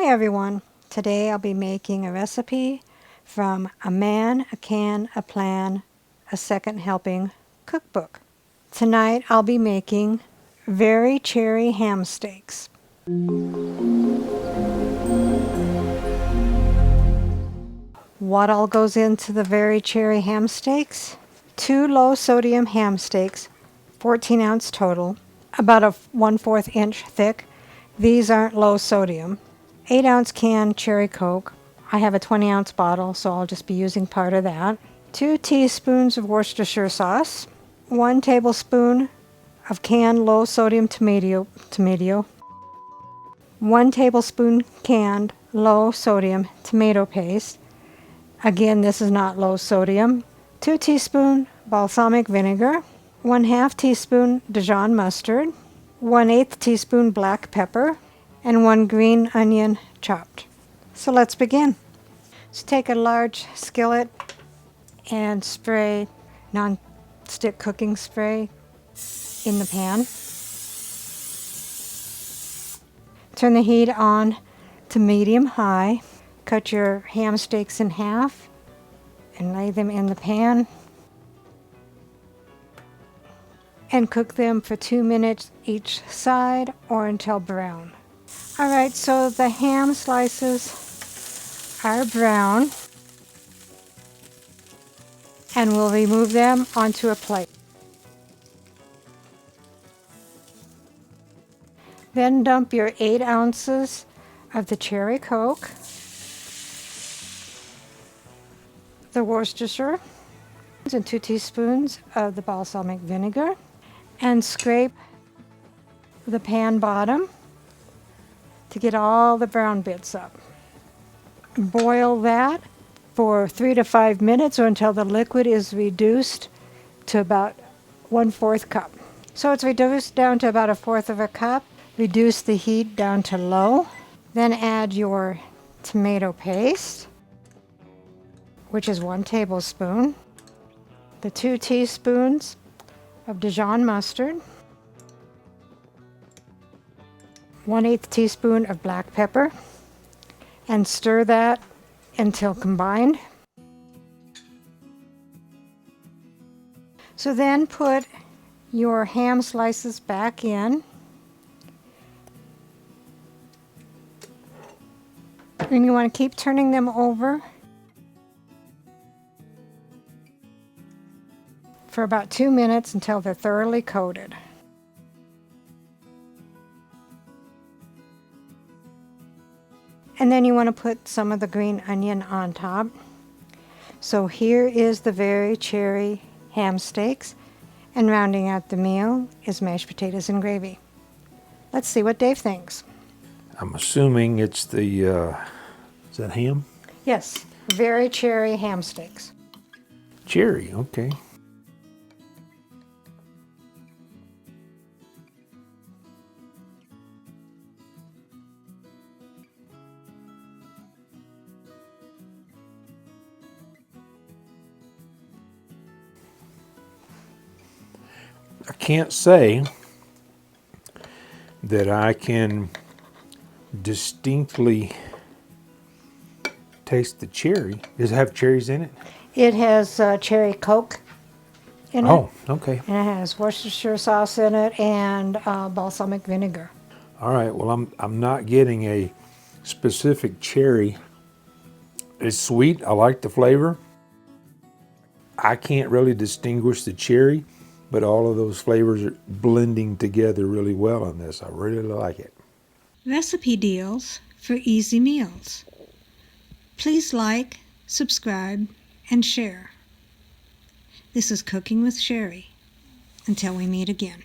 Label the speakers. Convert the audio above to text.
Speaker 1: Hi everyone. Today I'll be making a recipe from A Man, a Can, a Plan, a Second Helping cookbook. Tonight I'll be making very cherry ham steaks. What all goes into the very cherry ham steaks? 2 low sodium ham steaks, 14 ounce total, about a 1/4 inch thick. These aren't low sodium. 8 ounce can cherrycoke. I have a 20 ounce bottle, so I'll just be using part of that. 2 teaspoons of Worcestershire sauce. 1 tablespoon of canned low sodium tomato. 1 tablespoon canned low sodium tomato paste. Again, this is not low sodium. 2 teaspoon balsamic vinegar. 1/2 teaspoon Dijon mustard. 1/8 teaspoon black pepper. And 1 green onion chopped. So let's begin. So take a large skillet and spray non-stick cooking spray in the pan. Turn the heat on to medium-high. Cut your ham steaks in half and lay them in the pan. And cook them for 2 minutes each side or until brown. Alright, so the ham slices are brown, and we'll remove them onto a plate. Then dump your 8 ounces of the cherrycoke, the Worcestershire, and 2 teaspoons of the balsamic vinegar, and scrape the pan bottom to get all the brown bits up. Boil that for 3 to 5 minutes or until the liquid is reduced to about 1/4 cup. So it's reduced down to about 1/4 of a cup. Reduce the heat down to low. Then add your tomato paste, which is 1 tablespoon, the 2 teaspoons of Dijon mustard, 1/8 teaspoon of black pepper, and stir that until combined. So then put your ham slices back in. And you want to keep turning them over for about 2 minutes until they're thoroughly coated. And then you want to put some of the green onion on top. So here is the very cherry ham steaks, and rounding out the meal is mashed potatoes and gravy. Let's see what Dave thinks.
Speaker 2: I'm assuming it's the, is that ham?
Speaker 1: Yes, very cherry ham steaks.
Speaker 2: Cherry, okay. I can't say that I can distinctly taste the cherry. Does it have cherries in it?
Speaker 1: It has cherrycoke in it.
Speaker 2: Oh, okay.
Speaker 1: And it has Worcestershire sauce in it and balsamic vinegar.
Speaker 2: All right. Well, I'm not getting a specific cherry. It's sweet. I like the flavor. I can't really distinguish the cherry, but all of those flavors are blending together really well on this. I really like it.
Speaker 1: Recipe deals for Easy Meals. Please like, subscribe, and share. This is Cooking with Sherry. Until we meet again.